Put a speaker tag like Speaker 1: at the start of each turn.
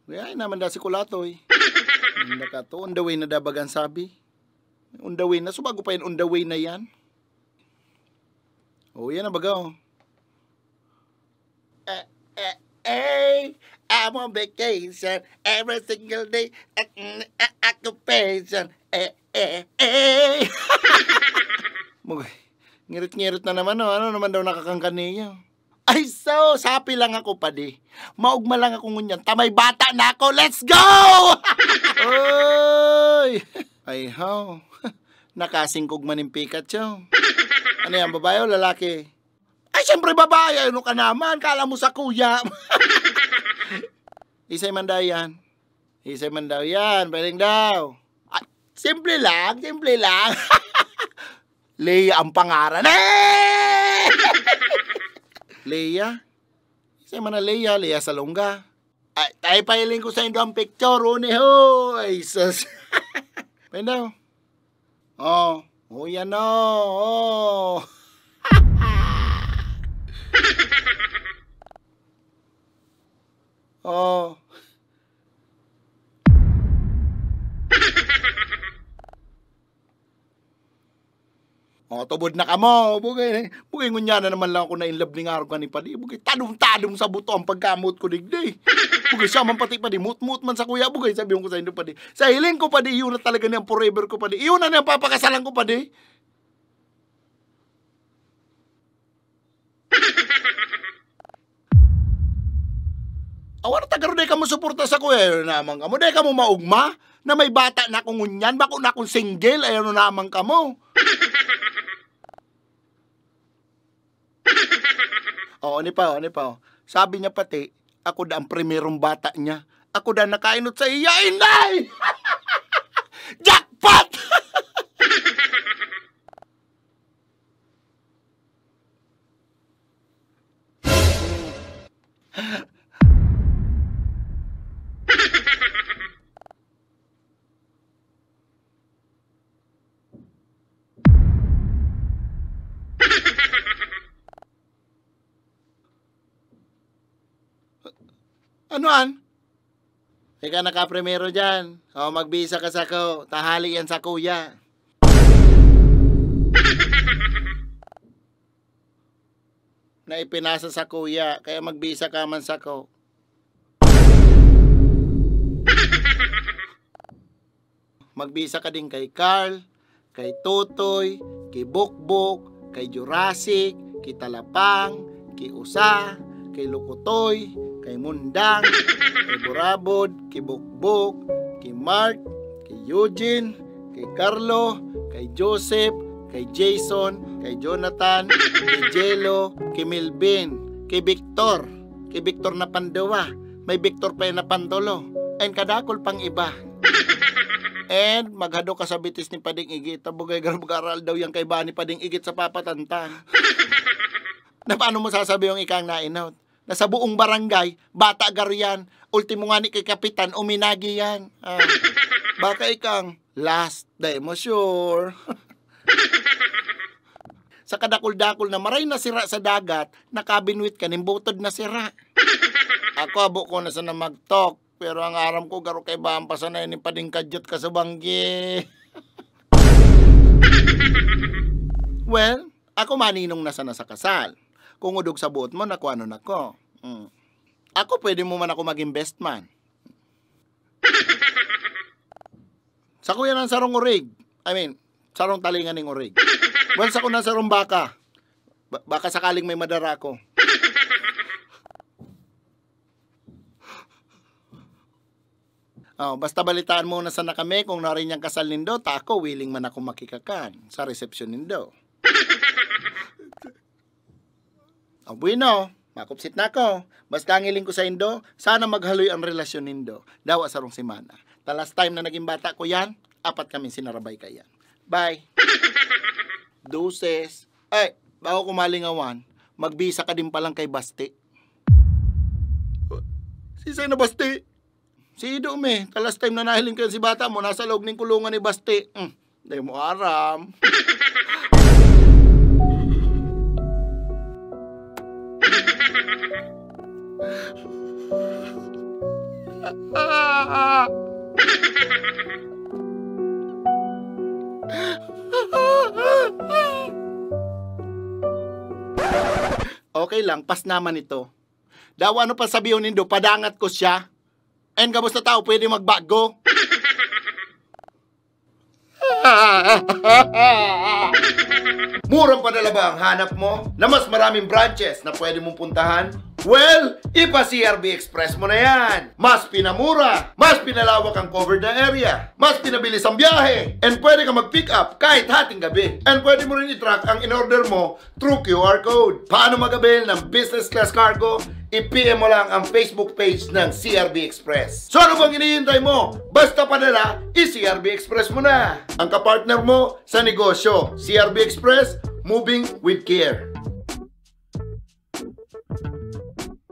Speaker 1: Kaya naman da si Kulatoy. Hindi ka to, on the way na dabagan sabi. On the way na, so bago pa yun on the way na yan. Oh, yan na baga oh. Hey, I'm on vacation every single day. Occupation. Mugay, ngirit-ngirit na naman oh. Ano naman daw nakakangkan niya? Ay, so, sapi lang ako pa di. Maugma lang ako ngunyan. Tamay bata na ako. Let's go! Oy! Ay, how? Nakasingkog man yung Pikachu. Ano yan, babae o lalaki? Ay, siyempre babae. Ano ka naman? Kala mo sa kuya. Isay man daw yan. Isay man daw yan. Pwedeng daw. Ay, simple lang. Simple lang. Leia ang pangaran. Eh! Leia? Isay man na Leia. Leia Salonga. Ay, tayo pahiling ko sa inyo ang picture. Une ho. Ay, sus. Pwede daw. Oh. Oh, yan o. Oh. Oh. Oh, tubod na ka mo. Bugay ngunya na naman lang ako na inlove ni Ngaro ka ni Padi. Bugay tadong-tadong sa buto ang pagkamot ko digday. Bugay siya man pati Padi. Mut-mut man sa kuya. Bugay sabi ko sa inyo Padi. Sa hiling ko Padi, iyon na talaga niyang forever ko Padi. Iyon na niyang papakasalan ko Padi. Awan na tagaro day ka mo suporta sa kuya. Ayaw naman ka mo. Day ka mo maugma na may bata na akong ngunyan. Bako na akong single. Ayaw naman ka mo. Oh, ni pa. Sabi niya pati, ako da ang primerong bata niya. Ako da nakainot sa iya, inay! Jackpot! Anuan? Ika naka-primero dyan. O, magbisa ka sa ko. Tahali yan sa kuya. Na ipinasa sa kuya. Kaya magbisa ka man sa ko. Magbisa ka din kay Carl, kay Totoy, kay Bukbuk, kay Jurassic, kay Talapang, kay Usa, kay Lukutoy, kay Mundang, kay Burabod, kay Bukbuk, kay Mark, kay Eugene, kay Carlo, kay Joseph, kay Jason, kay Jonathan, kay Jello, kay Melvin, kay Victor na Pandawa, may Victor pa na Pandolo, and kadakol pang iba. And maghado ka sa bitis ni Pading Igit, tabugay garab-garal daw yung kay Bani Pading Igit sa papatantan. Na paano mo sasabi yung ikang nainaut? Na sa buong barangay, bata garyan, ultimo nga ni kay Kapitan, uminagi yan. Baka ikang last day mo sure. Sa kadakul-dakul na maray na sira sa dagat, nakabinwit ka, nimbutod na sira. Ako abo ko na sa na mag-talk, pero ang aram ko garo kay Bampa na yun, Pading kadyot ka sa banggi. Well, ako maninong nasa na sa kasal. Kung udog sa buot mo, naku ano nako. Ako pwede mo man ako maging best man. Sa kuya ng sarong urig. I mean, sarong talingan ng urig. Well, sa kuya ng sarong baka. Baka sakaling may madara ko. Oh, basta balitaan mo na sana kami kung narin niyang kasal nindo, ta ako willing man ako makikakan sa resepsyon nindo. Oh, bueno, makupsit na ako. Basta ang iling ko sa Indo, sana maghaloy ang relasyon nindo. Dawa sarong simana. The last time na naging bata ko yan, 4 kami sinarabay kayan. Bye. Deuces. Ay, bago kumalingawan, magbisa ka din palang kay Basti. Sisay na Basti? Si Ido me. The last time na nahiling kayo si bata mo, nasa loob ng kulungan ni Basti. Di mo aram. Okay lang, pas naman ito. Daw ano pa sabihin nindo, padangat ko siya. And kamusta tao, pwede magbago? Murang padala ba ang hanap mo na mas maraming branches na pwede mong puntahan? Well, ipa-CRB Express mo na yan. Mas pinamura, mas pinalawak ang covered na area, mas pinabilis ang biyahe, and pwede ka mag-pick up kahit hating gabi. And pwede mo rin i-track ang in-order mo through QR code. Paano mag-avail ng business class cargo? I-PM mo lang ang Facebook page ng CRB Express. So ano bang hinihintay mo? Basta padala, i-CRB Express mo na. Ang kapartner mo sa negosyo, CRB Express, moving with care.